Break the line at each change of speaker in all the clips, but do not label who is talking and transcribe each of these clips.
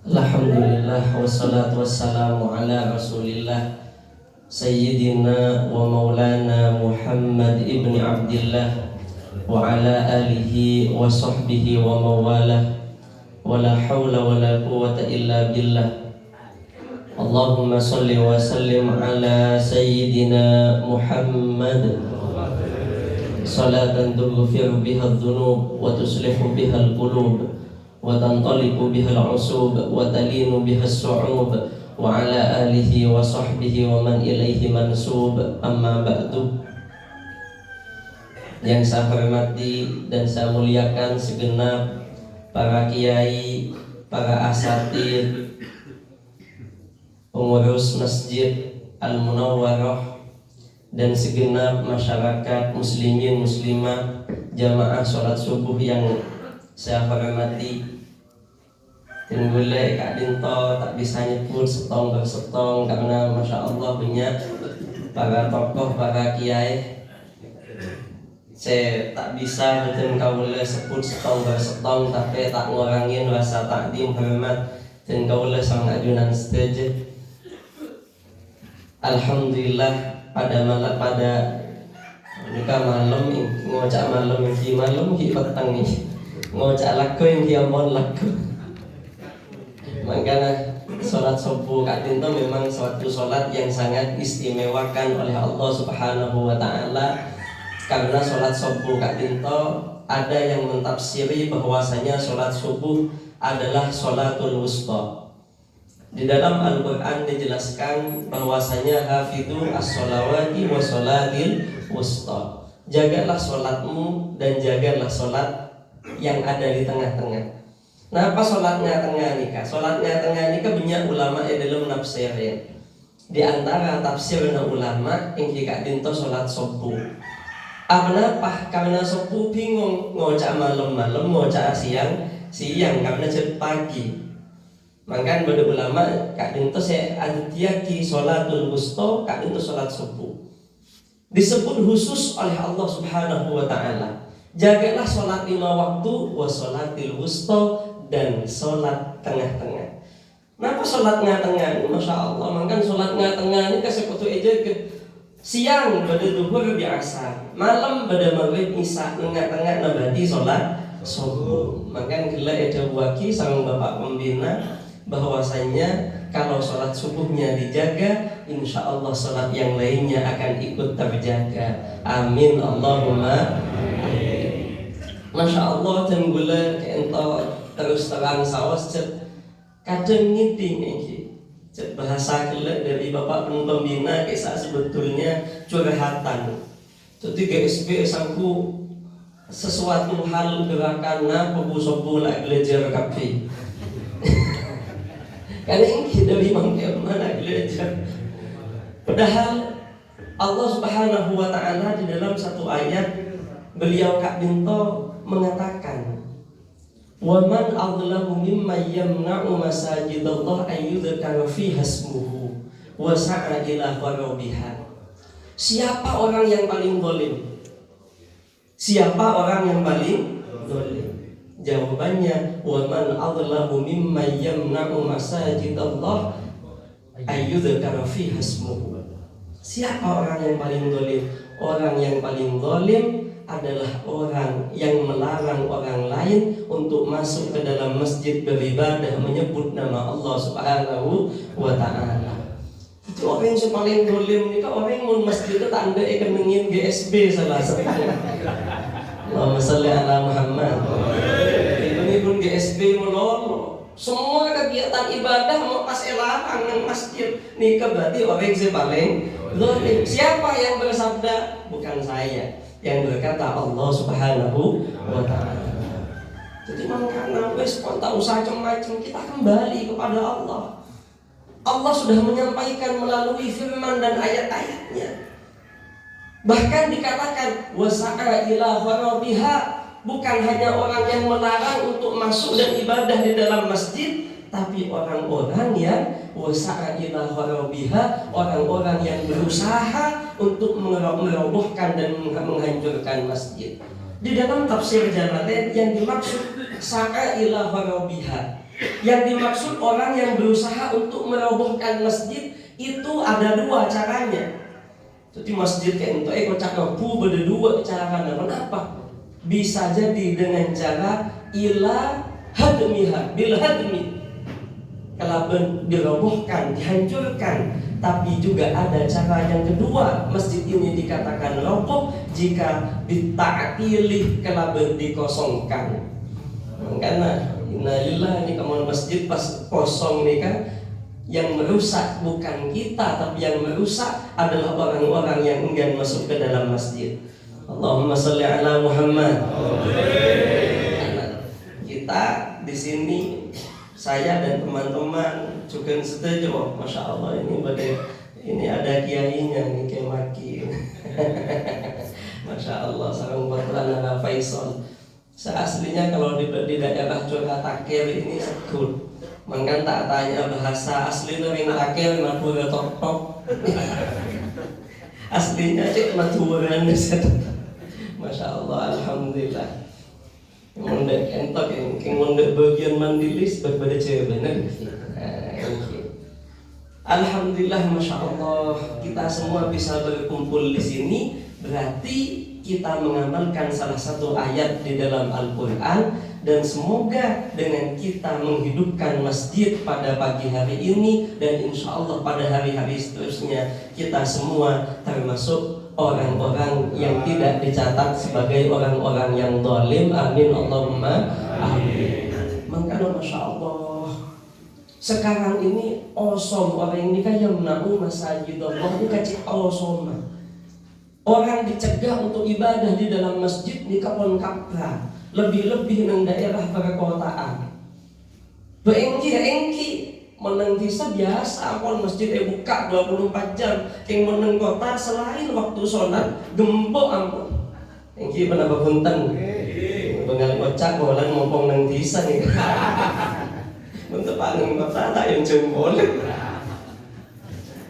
Alhamdulillah wassalatu wassalamu ala rasulillah Sayyidina wa maulana Muhammad ibn Abdillah wa ala alihi wa sahbihi wa mawalah wa la hawla wa la quwwata illa billah. Allahumma salli wa sallim ala Sayyidina Muhammad salatan tughfiru biha dhunub wa tuslihu biha al-qulub wa tantaliqu biha al-usub wa talinu biha as-su'ub wa ala alihi wa sahbihi wa man ilaihi mansub. Amma ba'du. Yang saya hormati dan saya muliakan segenap para kiai, para asatid, pengurus Masjid Al-Munawwarah, dan segenap masyarakat muslimin muslimah jamaah sholat subuh yang saya hormati. Dan boleh Kak Dinto tak bisa nyebut setong bersetong karena Masya Allah banyak para tokoh, para kiai. Saya tak bisa betul kau boleh sebut setong bersetong, tapi tak ngurangin rasa takdim hormat dan kau boleh sang ajunan stage. Alhamdulillah pada nikah malam ngocak malam ki petang nih ngocak lagu yang kiamon lagu. Makanya sholat subuh Kak Dinto memang suatu sholat yang sangat istimewakan oleh Allah Subhanahu wa Ta'ala. Karena sholat subuh Kak Dinto ada yang mentafsiri bahwasanya sholat subuh adalah sholatul wusta. Di dalam Al-Quran dijelaskan bahwasanya hafidhu as-sholawati wa sholatil wusta. Jagalah sholatmu dan jagalah sholat yang ada di tengah-tengah. Nah, apa sholatnya tengah nikah? Sholatnya tengah nikah banyak ulama dalam nafsirnya. Di antara tafsirnya ulama yang Kak Dinto sholat subuh. Kenapa? Karena subuh bingung ngocak malam-malam, ngocak siang karena cepat pagi. Maka pada ulama Kak Dinto saya aditiyaki sholatul wusta, Kak Dinto sholat subuh. Disebut khusus oleh Allah Subhanahu wa Ta'ala. Jagalah sholat 5 waktu wa sholatil wusta, dan sholat tengah-tengah. Kenapa sholat tengah-tengah? Masya Allah. Maka sholat tengah-tengah ini kasih kutu aja ke siang pada duhur biasa, malam pada maghrib isya, tengah-tengah nabati sholat subuh. Maka gila ada waki sama bapak pembina bahwasanya kalau sholat subuhnya dijaga, insya Allah sholat yang lainnya akan ikut terjaga. Amin Allahumma amin. Masya Allah. Dan gula keento terus terang sawas kadang ngiting ini bahasa kelak dari bapak pembina kisah sebetulnya curhatan. Jadi GSB sangku sesuatu hal gerakan pebu-sobu lah belajar kafe. Karena ini dari mana belajar. Padahal Allah Subhanahu wa Ta'ala di dalam satu ayat beliau Kak Dinto mengatakan, wa man adlamu mimman yamna'u masajidallah ayyudzkara fiha ismuhu wa sa'a ila kharabiha. Siapa orang yang paling zalim? Siapa orang yang paling zalim? Jawabannya, wa man adlamu mimman yamna'u masajidallah ayyudzkara fiha ismuhu. Siapa orang yang paling zalim? Orang yang paling zalim adalah orang yang melarang orang lain untuk masuk ke dalam masjid beribadah menyebut nama Allah Subhanahu wa Ta'ala. Itu orang yang paling zalim itu orang yang masjid itu tanda ekenengin GSB salah satu. Allahumma sholli ala Muhammad. Ini pun GSB melolo. Semua kegiatan ibadah mau pas elarang yang masjid nikah berarti orang yang paling zalim. Siapa yang bersabda? Bukan saya. Yang berkata Allah Subhanahu wa Ta'ala. Jadi makanya wes tak usah macam-macam, kita kembali kepada Allah. Allah sudah menyampaikan melalui firman dan ayat-ayatnya. Bahkan dikatakan wasa'a ila kharabiha, bukan hanya orang yang melarang untuk masuk dan ibadah di dalam masjid, tapi orang-orang yang wasa'a ila kharabiha, orang-orang yang berusaha untuk merobohkan dan menghancurkan masjid. Di dalam tafsir Jalalain yang dimaksud sa'a ila kharabiha Yang dimaksud orang yang berusaha untuk merobohkan masjid itu ada dua caranya. Jadi masjid kayak itu kocak ngapu berdua caranya. Kenapa? Bisa jadi dengan cara ila hadmiha bil hadmi, kalau dirobohkan, dihancurkan. Tapi juga ada cara yang kedua, masjid ini dikatakan roboh jika dita'tilih, kalau dikosongkan. Karena innalillah ini kamu masjid pas kosong nih kan, yang merusak bukan kita, tapi yang merusak adalah orang-orang yang enggan masuk ke dalam masjid. Allahumma sholli ala Muhammad. Kita di sini, saya dan teman-teman juga setuju. Oh, masya Allah ini ada kiainya nih kayak maki. Masya Allah, sarang baturan ala Faisal. Aslinya kalau di daerah Curah Takir ini sekut. Mungkin tak tanya bahasa asli dari Takir Madura tok-tok. Aslinya cek Maduran. Masya Allah, alhamdulillah. Mondek entok yang mondek bagian mandilis berbeda cewek bener. Alhamdulillah, masya Allah, kita semua bisa berkumpul di sini. Berarti kita mengamalkan salah satu ayat di dalam Al-Quran. Dan semoga dengan kita menghidupkan masjid pada pagi hari ini, dan insya Allah pada hari-hari seterusnya, kita semua termasuk orang-orang yang tidak dicatat sebagai orang-orang yang zalim. Amin Allahumma amin. Makanya masya Allah, sekarang ini osom orang ini kan yang menahu masjid Allah ini kacik osom. Orang dicegah untuk ibadah di dalam masjid di kapon kapra, lebih-lebih nang daerah perkotaan. Beengki meneng desa biasa pon masjid buka 24 jam. Yang meneng kota selain waktu sholat gembok ampun. Engki penambah punten. Bengal kocak bolan ngopong nang desa nih. Untuk paneng kota tak yang jempol.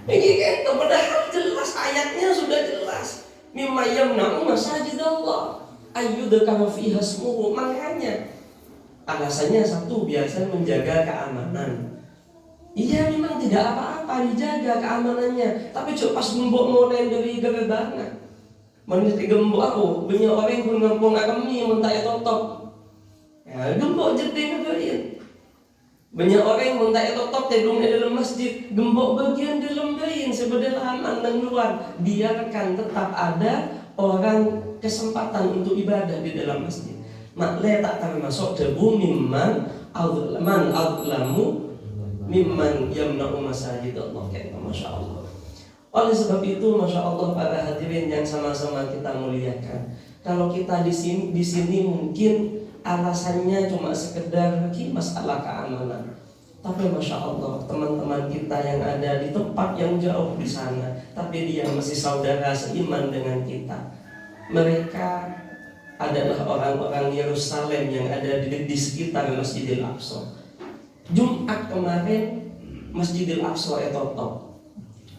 Ini kan padahal jelas ayatnya sudah jelas. Mimma yamna'u masajid Allah ayyudkara fiha ismuhu. Makanya alasannya satu, biasa menjaga keamanan. Iya memang tidak apa-apa dijaga keamanannya, tapi coba pas gembok mulai dari gerebangan. Menit gembok aku banyak orang pun ngampung kami mentaya totok. Ya gembok jeding ngeberin. Banyak orang yang mentaya totok tedung di dalam masjid, gembok bagian dalam berin sebelah aman dan luar. Biarkan tetap ada orang kesempatan untuk ibadah di dalam masjid. Makle tak termasuk debu mimman azlamu mimman yamna'u masajid Allah. Masya Allah. Oleh sebab itu, masya Allah para hadirin yang sama-sama kita muliakan, kalau kita di sini mungkin alasannya cuma sekedar masalah keamanan, tapi masya Allah teman-teman kita yang ada di tempat yang jauh di sana, tapi dia masih saudara seiman dengan kita. Mereka adalah orang-orang Yerusalem yang ada di sekitar Masjidil Aqsa. Jumat kemarin Masjidil Aqsa tutup.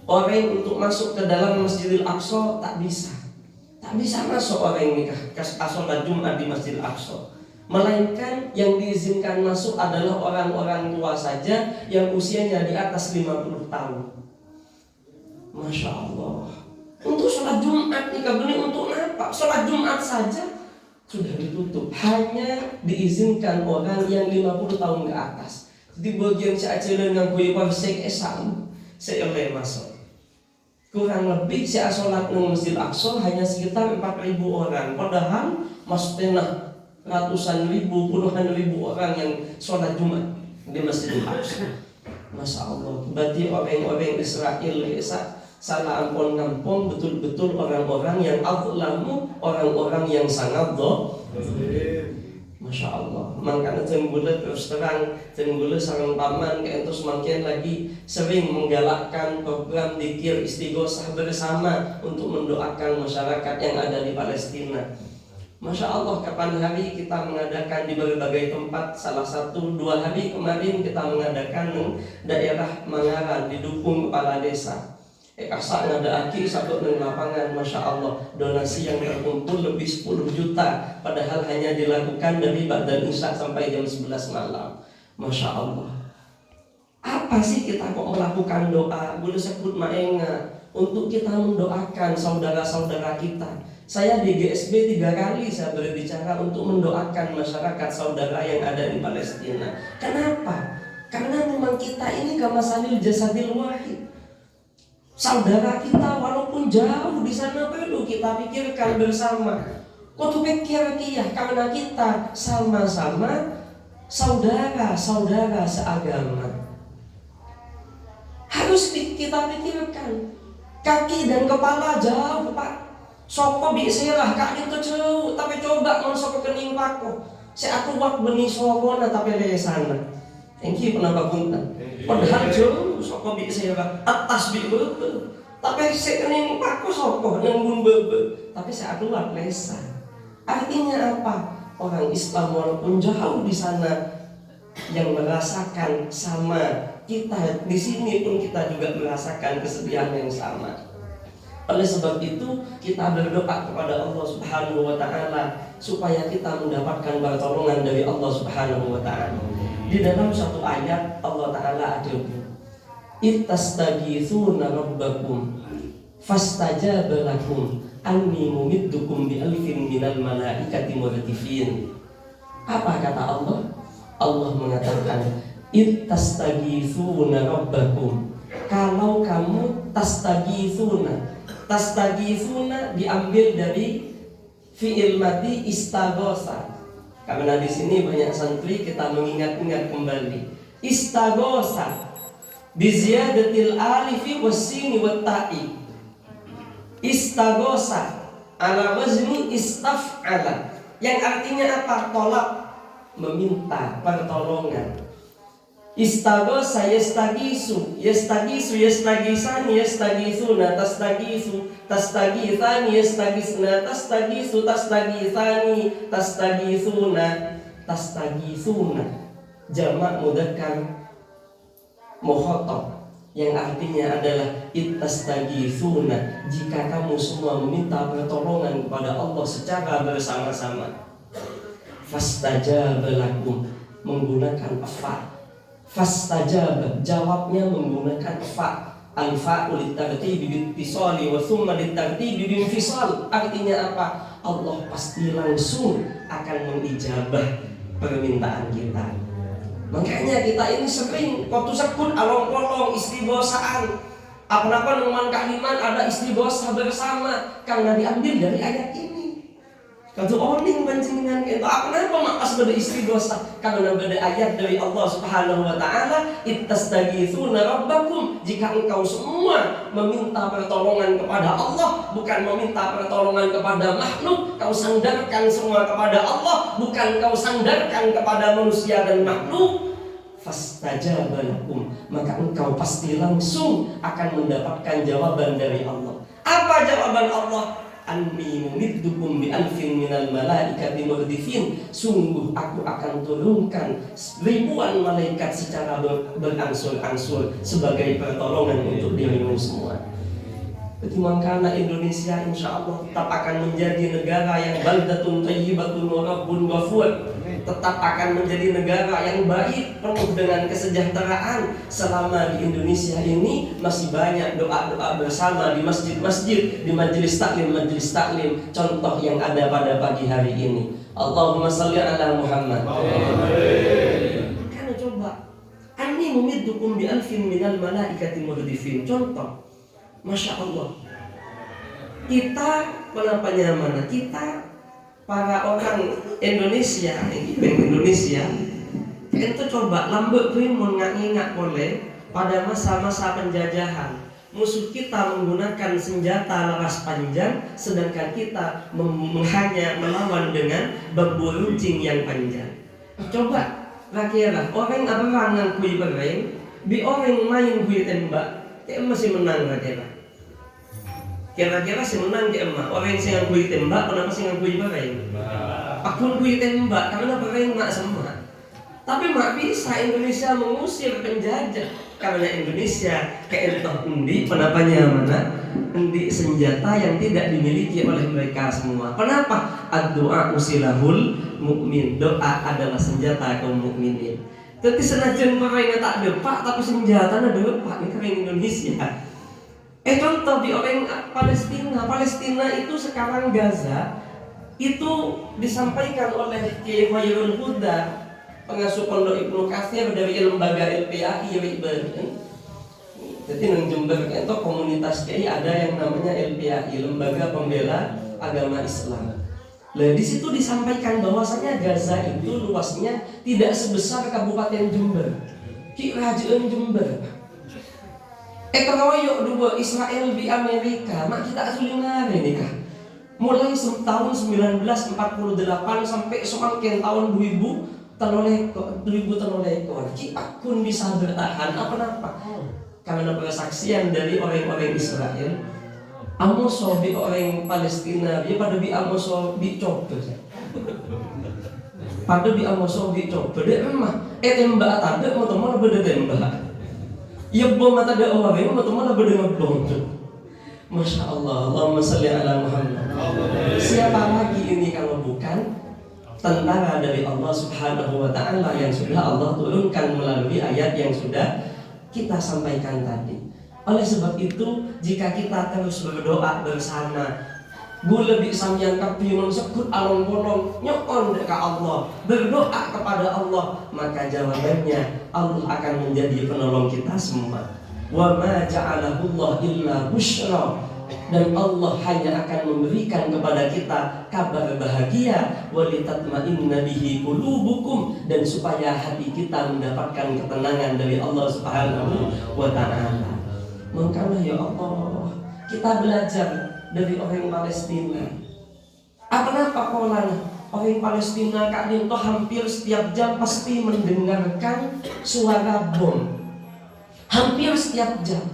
Orang untuk masuk ke dalam Masjidil Aqsa tak bisa masuk orang ini ke sholat Jumat di Masjidil Aqsa. Melainkan yang diizinkan masuk adalah orang-orang tua saja yang usianya di atas 50 tahun. Masya Allah. Untuk sholat Jumat nih kabeli untuk apa? Sholat Jumat saja sudah ditutup. Hanya diizinkan orang yang 50 tahun ke atas. Jadi bagian si acelen yang gue parsek esam saya boleh masuk. Kurang lebih si sholat di Masjid Aqsa hanya sekitar 4.000 orang. Padahal maksudnya ratusan ribu, puluhan ribu orang yang sholat Jumat di Masjidil Aqsa. Masya Allah. Berarti orang-orang Israel salah ampun ngampung betul-betul orang-orang yang azlamu, orang-orang yang sangat Masya Allah. Makanya jenggula terus terang, jenggula sarang paman kayak terus makin lagi sering menggalakkan program dzikir istighosah bersama untuk mendoakan masyarakat yang ada di Palestina. Masya Allah, kapan hari kita mengadakan di berbagai tempat. Salah satu 2 hari kemarin kita mengadakan daerah Mangaran, didukung kepala desa. Kasak ngada aki satu dengan lapangan. Masya Allah, donasi yang terkumpul lebih 10 juta. Padahal hanya dilakukan dari ba'dal isya sampai jam 11 malam. Masya Allah. Apa sih kita kok melakukan doa? Boleh sebut maenga untuk kita mendoakan saudara-saudara kita. Saya di GSB 3 kali saya berbicara untuk mendoakan masyarakat saudara yang ada di Palestina. Kenapa? Karena memang kita ini kamasalil jasadil wahid. Saudara kita walaupun jauh di sana perlu kita pikirkan bersama. Kudu pikir karena kita sama-sama saudara-saudara seagama. Harus kita pikirkan. Kaki dan kepala jauh, Pak. Sopo biserah kaki itu jauh, tapi coba mau sopo kening pako. Aku wak benih sokona tapi dari sana. Thank you penambah punten. Padahal jauh sopo biserah atas bebe. Tapi kening pako sopo nembun bebe. Tapi aku wak lesa. Artinya apa? Orang Islam walaupun jauh di sana yang merasakan sama kita di sini pun kita juga merasakan kesedihan yang sama. Oleh sebab itu kita berdoa kepada Allah Subhanahu wa taala supaya kita mendapatkan pertolongan dari Allah Subhanahu wa taala. Di dalam satu ayat Allah taala ada ittastaghitsuna rabbakum fastajaba lakum anni mumiddukum bi alfin minal malaikati murdifin. Apa kata Allah? Allah mengatakan ittastaghitsuna rabbakum. Kalau kamu tastaghitsuna diambil dari fi'il madi istaghosa. Karena di sini banyak santri kita mengingat-ingat kembali. Istaghosa bi ziyadatil alifi wassini watta'i. Istaghosa ala wazni istaf'ala. Yang artinya apa? Tolak, meminta pertolongan. Istaghosa yastaghisu, yastaghisani, yastaghitsuna, tastaghitsani, yastaghisna, tastaghitsani, tastaghitsuna. Jamak mudzakkar mukhatab yang artinya adalah ittastaghitsuna, jika kamu semua meminta pertolongan kepada Allah secara bersama-sama. Fastajaba lakum menggunakan fa. Fastajaba jawabnya menggunakan fa. Al-fa'u litartibi bittisali wa thumma litartibi binfisal. Artinya apa? Allah pasti langsung akan mengijabah permintaan kita. Makanya kita ini sering waktu sekut along-kolong istighosaan. Apa-apa numan kalimat ada istighosa bersama karena diambil dari ayat ini. Kalau oning panjenengan itu kenapa makas pada istighosa? Karena pada ayat dari Allah Subhanahu wa taala, ittastaghitsuna rabbakum, jika engkau semua meminta pertolongan kepada Allah, bukan meminta pertolongan kepada makhluk, kau sandarkan semua kepada Allah, bukan kau sandarkan kepada manusia dan makhluk. Fastajaba lakum, maka engkau pasti langsung akan mendapatkan jawaban dari Allah. Apa jawaban Allah? Anni mumiddukum bi alfin minal malaikati murdifin. Sungguh aku akan turunkan ribuan malaikat secara berangsur-angsur sebagai pertolongan untuk dirimu semua. Karena Indonesia insya Allah tetap akan menjadi negara yang baldatun thayyibatun wa rabbun ghafur. Tetap akan menjadi negara yang baik, penuh dengan kesejahteraan. Selama di Indonesia ini masih banyak doa-doa bersama di masjid-masjid, di majelis taklim. Contoh yang ada pada pagi hari ini. Allahumma salli ala Muhammad. Karena coba, anni mumiddukum bi alfin minal malaikati murdifin. Contoh, Masya Allah. Kita mana? Kita para orang Indonesia, itu coba lambek primun ngak boleh pada masa-masa penjajahan. Musuh kita menggunakan senjata laras panjang, sedangkan kita hanya melawan dengan bambu runcing yang panjang. Coba kira orang abang ngakui bereng, bi orang main gue tembak, kayak masih menang Kira-kira si menang ke emak. Orang yang gue tembak, kenapa sih yang gue bareng? Aku gue tembak, karena bareng mak semua. Tapi mak bisa Indonesia mengusir penjajah. Karena Indonesia keentoh endi, penapanya mana? Endi senjata yang tidak dimiliki oleh mereka semua. Kenapa? Ad-doa usilahul mukmin. Doa adalah senjata kaum mukminin. Tapi senajan mereka tak depak, tapi senjatanya depak. Ini keren Indonesia. Contoh di orang Palestina itu sekarang Gaza itu disampaikan oleh Kiai Khairul Huda, pengasuh Pondok Ibnu Katsir dari lembaga LPAI Jadi nang Jember itu komunitas Kiai ada yang namanya LPAI, Lembaga Pembela Agama Islam. Nah, di situ disampaikan bahwasanya Gaza itu luasnya tidak sebesar Kabupaten Jember. Ki Kerajaan Jember. Keroyok dua Israel di Amerika, mak kita asulingan ini kah? Mulai tahun 1948 sampai semakin tahun 2000 ekor. Ki akun bisa bertahan apa? Karena persaksian dari orang-orang Israel. Amoso bi orang Palestina, dia pada bi amoso bi coba. Pada bi amoso bi coba. Dia emang tembak tanda mau teman beda tembak. Ya bom mata ada orang yang teman beda bom. Masya Allah, Allahumma salli ala Muhammad. Siapa lagi ini kalau bukan tentara dari Allah Subhanahu wa Ta'ala yang sudah Allah turunkan melalui ayat yang sudah kita sampaikan tadi. Oleh sebab itu, jika kita terus berdoa bersama, gula bi samyan kapiyun sekut along bolong nyokon ke Allah, berdoa kepada Allah, maka jawabannya Allah akan menjadi penolong kita semua. Wa ma ja'alahu Allah illa busyra, dan Allah hanya akan memberikan kepada kita kabar bahagia, walitatma'inna bihi qulubukum, dan supaya hati kita mendapatkan ketenangan dari Allah Subhanahu wa Ta'ala. Makanya ya Allah, kita belajar dari orang Palestina. Kenapa polanya? Orang Palestina Kak Dinto hampir setiap jam pasti mendengarkan suara bom. Hampir setiap jam.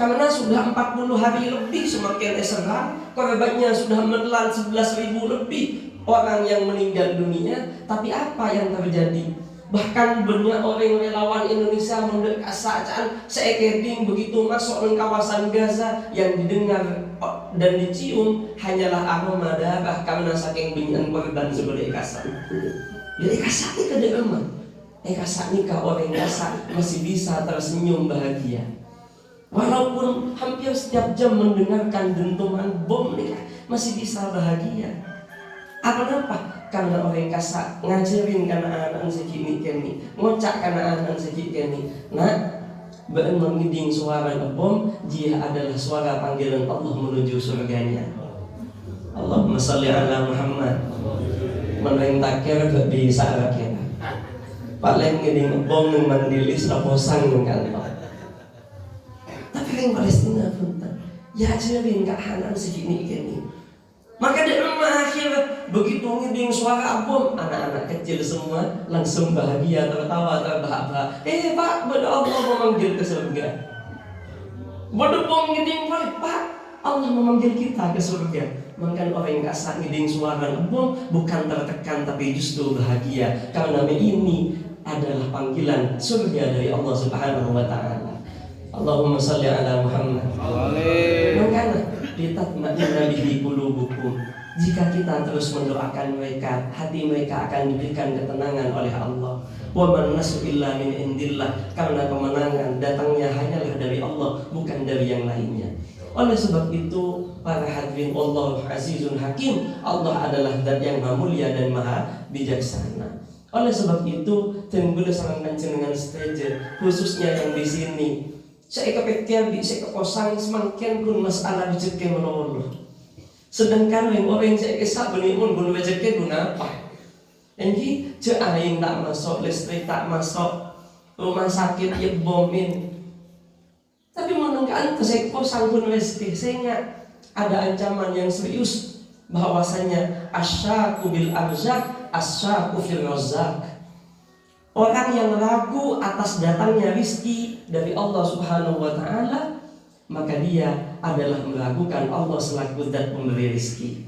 Karena sudah 40 hari lebih semakin serang, korbannya sudah menelan 11.000 lebih orang yang meninggal dunia. Tapi apa yang terjadi? Bahkan banyak orang relawan Indonesia mendekat saat seekeding begitu masuk ke kawasan Gaza, yang didengar dan dicium hanyalah aroma darah karena saking banyak korban sebagai kasar. Jadi kasar ini kada aman. Kasar ini orang Gaza masih bisa tersenyum bahagia. Walaupun hampir setiap jam mendengarkan dentuman bom nih, masih bisa bahagia. Kenapa? Karena orang Gaza ngajarin karena anak segini kini, ngocak karena anak segini kini. Nah, ben mengiding suara bom, dia adalah suara panggilan Allah menuju surganya. Allahumma salli ala Muhammad. Meneng takir gak bisa rakyat. Paling ngiding bom nang mandilis raposang nang kantor. Tapi orang Palestina pun ya ajarin ke anak segini kini. Maka di rumah akhir begitu ngiding suara bom, anak-anak kecil semua langsung bahagia, tertawa, terbahak-bahak. Pak, pada Allah memanggil ke surga. Pada bom ngiding Pak, Allah memanggil kita ke surga. Maka orang yang kasar ngiding suara bom bukan tertekan tapi justru bahagia, karena ini adalah panggilan surga dari Allah Subhanahu wa Ta'ala. Allahumma salli ala Muhammad. Makanya litatma'inna bihi qulubukum. Jika kita terus mendoakan mereka, hati mereka akan diberikan ketenangan oleh Allah. Wa man nasru illa min indillah, karena kemenangan datangnya hanyalah dari Allah, bukan dari yang lainnya. Oleh sebab itu, para hadirin, Allah azizun hakim, Allah adalah zat yang maha mulia dan maha bijaksana. Oleh sebab itu, tenggula sarang panjenengan seteja, khususnya yang di sini, saya kepikir bisa kekosang semakin pun masalah rezeki menolak. Sedangkan orang saya kisah benimun guna rezeki guna apa? Yang aing tak masuk, listrik tak masuk, rumah sakit ya bomin. Tapi menengkan saya kosang guna rezeki, sehingga ada ancaman yang serius bahwasanya asyaku bil arzak, asyaku fil razak. Orang yang ragu atas datangnya rizki dari Allah Subhanahu wa Ta'ala, maka dia adalah meragukan Allah selaku zat pemberi rizki.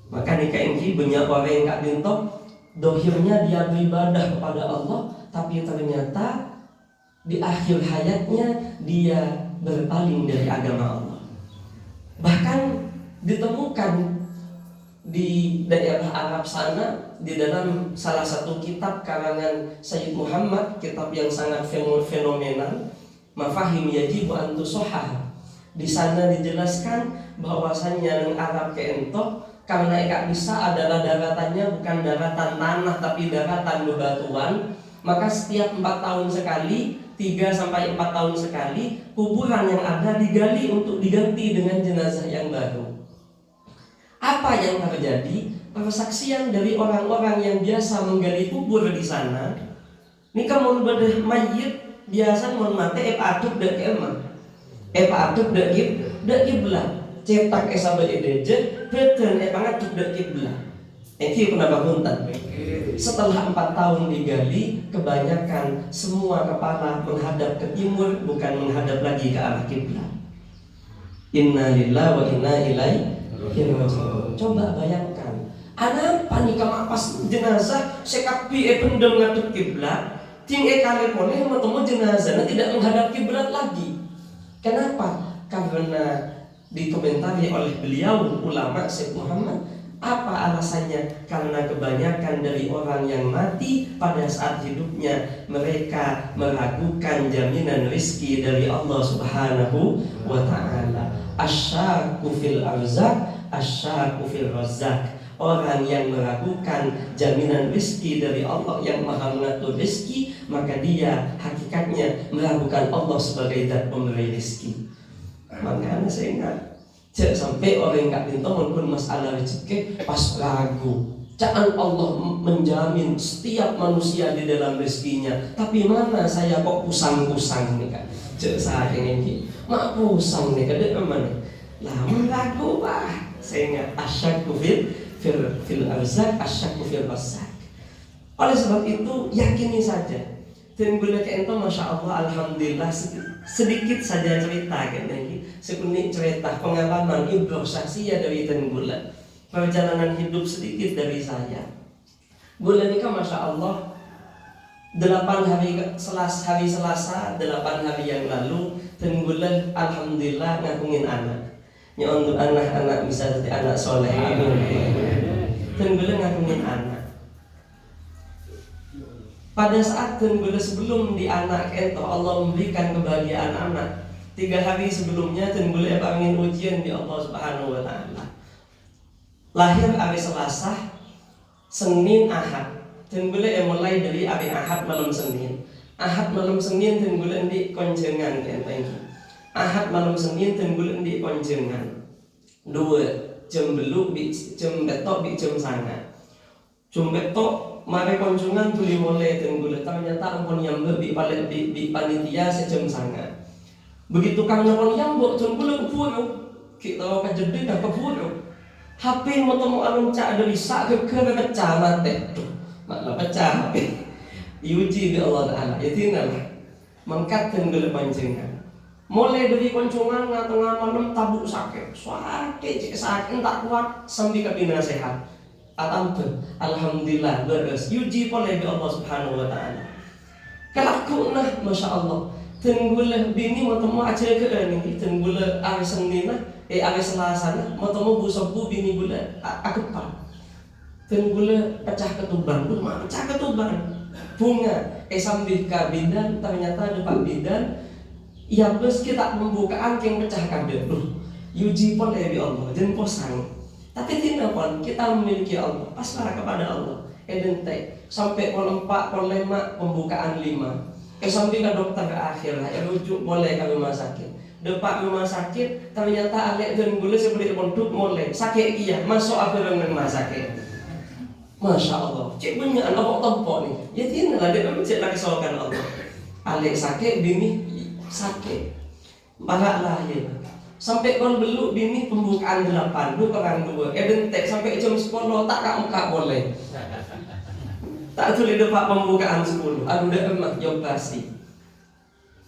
Maka nikah ini banyak orang yang Kak Dinto dohirnya dia beribadah kepada Allah, tapi ternyata di akhir hayatnya dia berpaling dari agama Allah. Bahkan ditemukan di daerah Arab sana, di dalam salah satu kitab karangan Sayyid Muhammad, kitab yang sangat fenomenal, Mafahim Yajibu an Tusohah. Di sana dijelaskan bahwasannya nang Arab keento karena eka bisa adalah daratannya bukan daratan tanah tapi daratan bebatuan, maka setiap 4 tahun sekali, 3-4 tahun sekali, kuburan yang ada digali untuk diganti dengan jenazah yang baru. Apa yang terjadi? Persaksian dari orang-orang yang biasa menggali kubur di sana. Nika mun bedah mayit biasa mun mate aduk dak emang. Aduk dak kiblat. Cetak esa bedeje, beten pangaduk dak kiblat. Iki kenapa punten? Setelah 4 tahun digali, kebanyakan semua kepala menghadap ke timur, bukan menghadap lagi ke arah kiblat. Inna lillahi wa inna ilaihi. Coba bayangkan, apa nih kamu pas jenazah sekapi pendem ngadep kiblat, ting kali boleh ketemu jenazahnya tidak menghadap kiblat lagi. Kenapa? Karena dikomentari oleh beliau ulama Syekh Muhammad, apa alasannya? Karena kebanyakan dari orang yang mati pada saat hidupnya mereka meragukan jaminan rizki dari Allah Subhanahu wa ta'ala. Asyaku fil arzak, asyaku fil razak. Orang yang meragukan jaminan rizki dari Allah yang maha mengatur rizki, maka dia hakikatnya meragukan Allah sebagai zat pemberi rizki. Makanya saya ingat, sampai orang yang pintar pun masalah rezeki pas ragu. Jangan Allah menjamin setiap manusia di dalam rezekinya, tapi mana saya kok kusang-kusang nih kan? Cek saya ini, mak kusang nih kadang mana? Lah ragu bah. Saya ingat asyaku fil arzak, asyaku fil razak. Oleh sebab itu yakini saja. Dan boleh ke ento, masya Allah, alhamdulillah sedikit saja cerita kan ini, sekunit cerita pengalaman ibrah saksiya dari Tenggula, perjalanan hidup sedikit dari saya. Bulan ini kan masya Allah 8 hari Selasa 8 hari yang lalu Tenggula alhamdulillah ngakungin anak. Ya untuk anak-anak bisa jadi anak soleh, amin. Tenggula ngakungin anak. Pada saat Tenggula sebelum di anak ento Allah memberikan kebahagiaan anak. 3 hari sebelumnya Tenggula ingin ujian di Allah Subhanahu wa ta'ala. Lahir hari Selasa, Senin, Ahad. Tenggula mulai dari hari Ahad malam Senin. Ahad malam Senin Tenggula di konjengan ento ini. Ahad malam Senin Tenggula di konjengan. 2 jam beluk di jam betok di jam sangat. Jam betok mare konjungan tuli mulai Tenggula, ternyata ampun nyamber di panitia sejam sangat. Begitu kang nyamon nyambok Tenggula keburu, kita kejedi dah keburu. HP motomo alun cak dari sak ke pecah mate, malah pecah HP. Diuji di Allah Taala, ya tinggal mangkat Tenggula panjenengan. Mulai dari konjungan tengah malam tabuk sakit tak kuat sampai ke pinasehat. Alhamdulillah beres yuji oleh Allah Subhanahu wa ta'ala. Kelaku nah masya Allah Tenggula bini mau temu aja ke ini Tenggula hari Senin hari Selasa mau temu busobu bini gula aku pak Tenggula pecah ketuban bunga sambil ke bidan ternyata ada pak bidan ya plus kita membukaan yang pecah kabel yuji oleh Allah dan posang. Tapi tidak pun kita memiliki Allah, pasrah kepada Allah. Edentek sampai pol 4, pol 5 pembukaan 5. Sampai ke dokter akhir lah, rujuk boleh ke rumah sakit. Depak rumah sakit ternyata alek dan gula seperti pondok mulai sakit iya masuk akhir rumah sakit. Masya Allah, cek banyak anak kok tempo nih. Ya tidak dia memang cek lagi soalkan Allah. Alek sakit, bini sakit, malah lahir. Sampai kon beluk bini pembukaan 8 lu perang 2 dentek sampai jam 10 tak muka boleh tak tulis depak pembukaan 10 aduh dah emak jopasi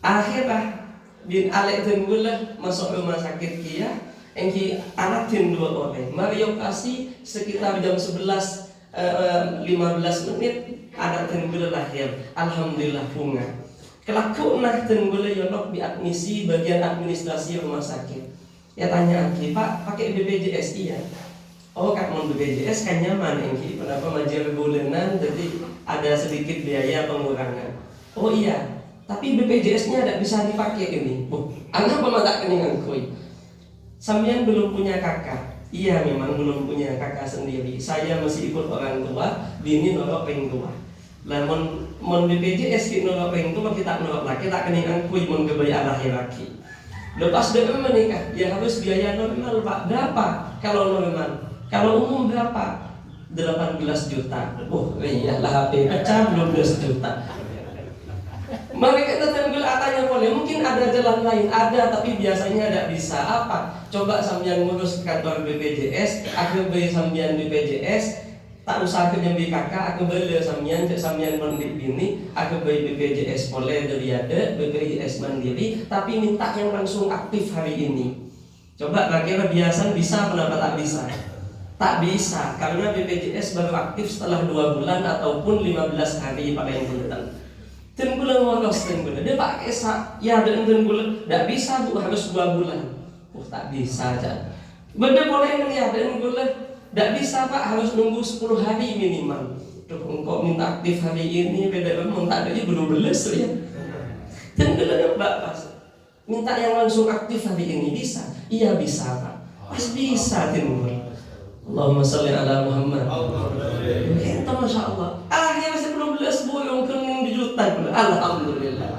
akhirnya bin alek Tenggula masuk rumah sakit kia engki anak tin 2 orang mari jopasi sekitar jam 11 15 menit anak Tenggula lahir alhamdulillah bunga. Kelaku nah Tenggula yonok diadmisi bagian administrasi rumah sakit. Ya tanya lagi, Pak pakai BPJS iya? Oh kak mau BPJS kan nyaman engki, kenapa majer bulanan jadi ada sedikit biaya pengurangan. Oh iya, tapi BPJS-nya tidak bisa dipakai ini. Anak pematak keningan koi. Sampean belum punya kakak. Iya memang belum punya kakak sendiri. Saya masih ikut orang tua, bini nolok peng tua. Lah mon BPJS kita nolok peng tua kita nolok laki tak keningan koi mon kebayar lahir laki. Lepas dia menikah, ya harus biaya normal pak. Berapa kalau normal? Kalau umum berapa? 18 juta. Oh iyalah HP pecah 12 juta. Mereka datang tanya boleh, mungkin ada jalan lain, ada tapi biasanya tidak bisa. Apa? Coba sambian ngurus kantor BPJS, aku beli sambian BPJS, tak usah aku nyambi kakak, aku beli sambian mandiri bini, aku beli BPJS boleh dari ada, BPJS mandiri, tapi minta yang langsung aktif hari ini. Coba kira biasa bisa apa tak bisa? Tak bisa, karena BPJS baru aktif setelah 2 bulan ataupun 15 hari paling penting. Dan bulan wakas dan bulan dia pakai ya dan bulan tidak bisa bu harus 2 bulan. Oh tak bisa aja. Benda boleh melihat dan bulan tidak bisa pak harus nunggu 10 hari minimal. Tuh engkau minta aktif hari ini beda memang tak ada belum beles ya. Dan bulan mbak pas minta yang langsung aktif hari ini bisa? Iya bisa pak. Pas bisa timur. Allahumma salli ala Muhammad. Kita masya Allah. Akhirnya masih belum belas boyong kening di juta. Alhamdulillah.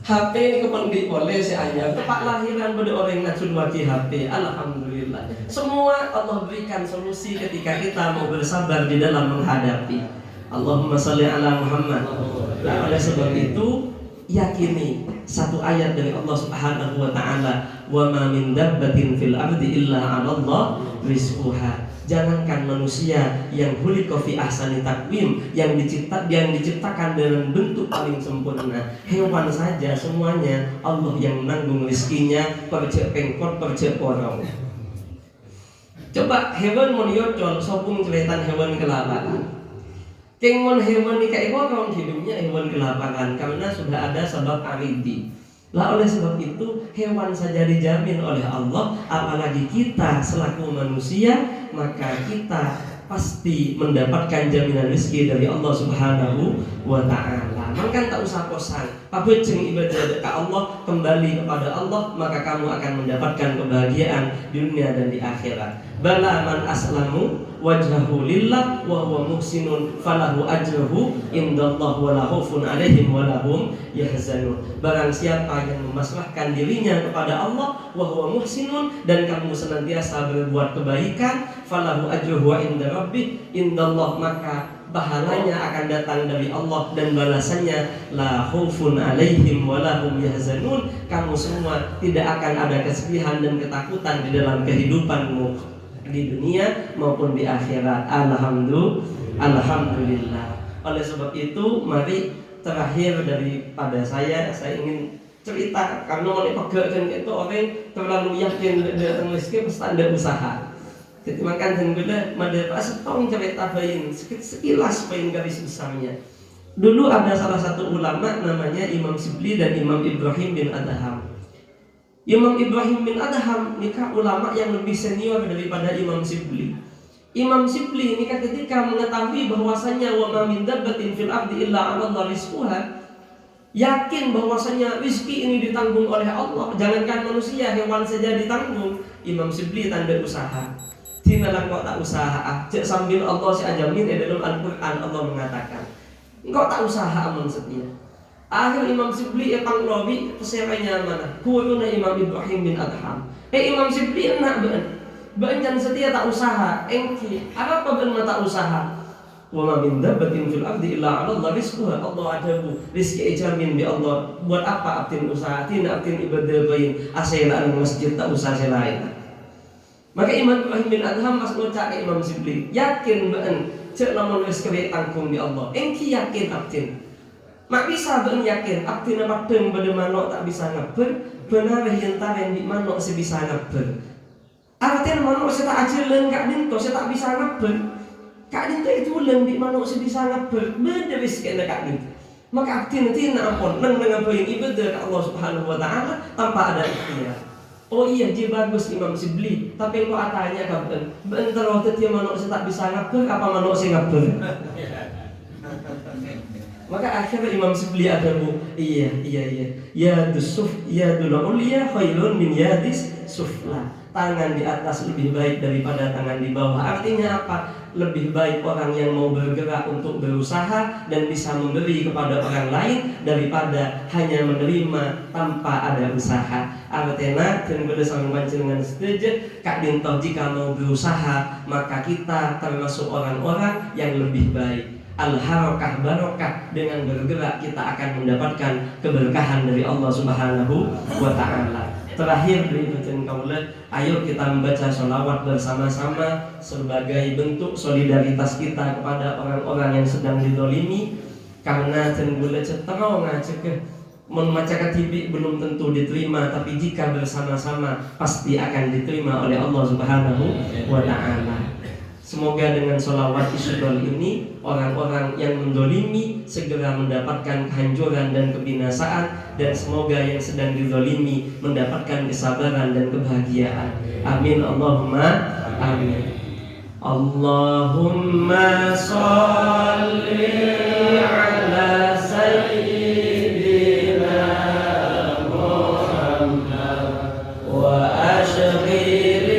HP ini kependik boleh si ayah. Pak lahiran pada orang ngacun wajib HP. Alhamdulillah. Semua Allah berikan solusi ketika kita mau bersabar di dalam menghadapi. Allahumma salli ala Muhammad. Nah, oleh sebab itu yakini satu ayat dari Allah Subhanahu wa taala, wa ma min dabbatin fil ardi illa 'ala Allah rizquha. Jangankan manusia yang khuliqa fi ahsani taqwim, yang diciptakan dengan bentuk paling sempurna, hewan saja semuanya Allah yang menanggung rezekinya, percek pengkot percek porong. Coba hewan mau diocol sopung celetan hewan kelaparan. Kengmon hewan ni kayak orang hidupnya hewan kelaparan karena sudah ada sebab aridi. Lah oleh sebab itu hewan saja dijamin oleh Allah, apalagi kita selaku manusia, maka kita pasti mendapatkan jaminan rezeki dari Allah Subhanahu wa taala. Maka tak usah kosan. Pabejeng ibadah ke Allah, kembali kepada Allah, maka kamu akan mendapatkan kebahagiaan di dunia dan di akhirat. Bala man aslamu wajhahu lillah wa huwa muhsinun falahu ajruhu indallah wa la khaufun alaihim wa lahum yahzanun. Barang siapa yang memasrahkan dirinya kepada Allah wa huwa muhsinun, dan kamu senantiasa berbuat kebaikan, falahu ajruhu inda rabbih indallah, maka pahalanya akan datang dari Allah dan balasannya la khaufun alaihim wa lahum yahzanun. Kamu semua tidak akan ada kesedihan dan ketakutan di dalam kehidupanmu di dunia maupun di akhirat. Alhamdulillah. Oleh sebab itu mari terakhir daripada saya ingin cerita, karena mau dipegakan itu orang terlalu yakin datang rezeki pasti ada usaha. Jadi makan dan gula mada pas tong cerita bayin sekilas bayin garis besarnya. Dulu ada salah satu ulama namanya Imam Sibli dan Imam Ibrahim bin Adham. Imam Ibrahim bin Adham nikah ulama yang lebih senior daripada Imam Sibli. Imam Sibli ini ketika mengetahui bahwasanya wa ma min dabbatin fil ardi illa 'ala Allah rizquha, yakin bahwasanya rezeki ini ditanggung oleh Allah, jangankan manusia, hewan saja ditanggung. Imam Sibli tanda usaha. Tinalah kau tak usaha, cek sambil Allah si ajamin dalam Al-Quran Allah mengatakan, engkau tak usaha amun setia. Akhir Imam Sibli epang lobi peseranya mana? Kuwuna Imam Ibrahim bin Adham. Imam Sibli enak berencan setia tak usaha. Engki apa ben tak usaha? Wa ma min dabbatin fil ardi illa 'ala Allah rizquha. Allah adabu rizki jamin bi Allah. Buat apa abdin usaha? Tina abdin ibadah bayin asailan masjid tak usah selain. Maka Imam Ibrahim bin Adham pas ngucap ke Imam Sibli, yakin ben cek lamun wis kene tanggung di Allah. Engki yakin abdin. Mak bisa ben yakin abdin apa deng pada manuk tak bisa ngeber, benar yen taren di manuk se bisa ngeber. Artinya manuk se tak ajelen kak dinto se tak bisa ngeber. Kak dinto itu leng di manuk se bisa ngeber. Beda wis kene kak dinto. Maka abdin tina ampun nang ngeberin ibadah ke Allah Subhanahu wa taala tanpa ada ikhtiar. Oh iya dia bagus Imam Sibli, tapi kok atanya kapan? Bentar waktu dia manusia tak bisa ngapur, apa manusia ngapur? Maka akhirnya Imam Sibli ada iya. Ya dusuf, ya dulu ulia khairun min yadis sufla. Tangan di atas lebih baik daripada tangan di bawah. Artinya apa? Lebih baik orang yang mau bergerak untuk berusaha dan bisa memberi kepada orang lain daripada hanya menerima tanpa ada usaha. Artinya dan berdasarkan panjenengan setuju Kak Dinto, jika mau berusaha maka kita termasuk orang-orang yang lebih baik. Al-harakah barokah, dengan bergerak kita akan mendapatkan keberkahan dari Allah Subhanahu wa ta'ala. Terakhir dari bacaan kaula, ayo kita membaca sholawat bersama-sama sebagai bentuk solidaritas kita kepada orang-orang yang sedang dizalimi. Karena tenggula cetero ngacek membacakan TV belum tentu diterima, tapi jika bersama-sama pasti akan diterima oleh Allah Subhanahu wa ta'ala. Semoga dengan sholawat isydol ini orang-orang yang mendolimi segera mendapatkan kehancuran dan kebinasaan, dan semoga yang sedang didolimi mendapatkan kesabaran dan kebahagiaan. Amin Allahumma amin. Allahumma sholli ala sayyidina Muhammad wa ashghil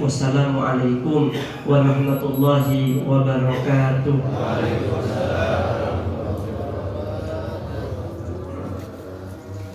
Wassalamualaikum warahmatullahi wabarakatuh.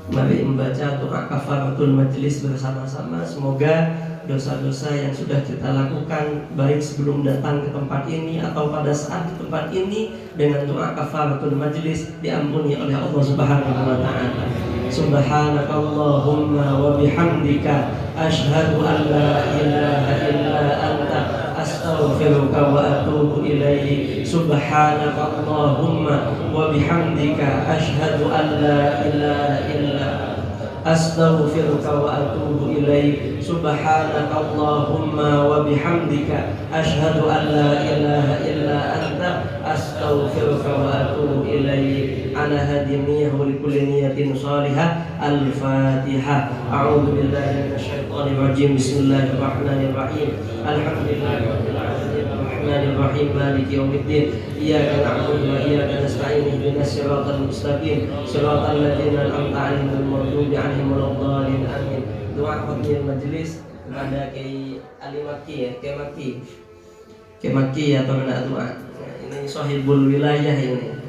Mari membaca doa kafaratul majlis bersama-sama. Semoga dosa-dosa yang sudah kita lakukan baik sebelum datang ke tempat ini atau pada saat di tempat ini dengan doa kafaratul majlis diampuni oleh Allah Subhanahu wa ta'ala. Subhanakallahumma wa bihamdika asyhadu an la ilaha illa anta astaghfiruka wa atubu ilaik. Subhanakallahumma wa bihamdika asyhadu an la ilaha illa astaghfiruka wa atubu ilaik. Subhanakallahumma wa bihamdika asyhadu an la ilaha illa anta astaghfiruka wa atubu ilaik. Ala hadhihi niyyah wa likulli niyyatin shalihah. Al-Fatihah. A'udzu billahi minasyaitonir rajim. Bismillahirrahmanirrahim. Alhamdulillahirabbil alamin. Arrahmanirrahim. Maliki yaumiddin. Iyyaka na'budu wa iyyaka nasta'in. Ihdinas siratal mustaqim. Siratal ladzina an'amta 'alaihim ghairil maghdubi 'alaihim waladdallin. Amin. Doa khatimul majlis kepada Kiai Ali Makki ya, Kiai Makki. Kiai Makki atau mana doa? Ini sahibul wilayah ini.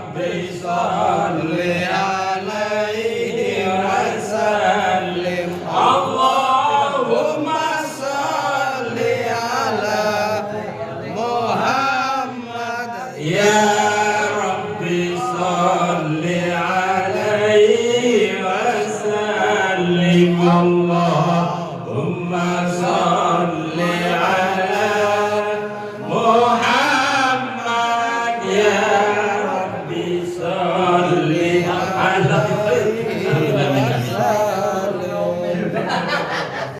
Rabbi salli alaihi wasallim. ya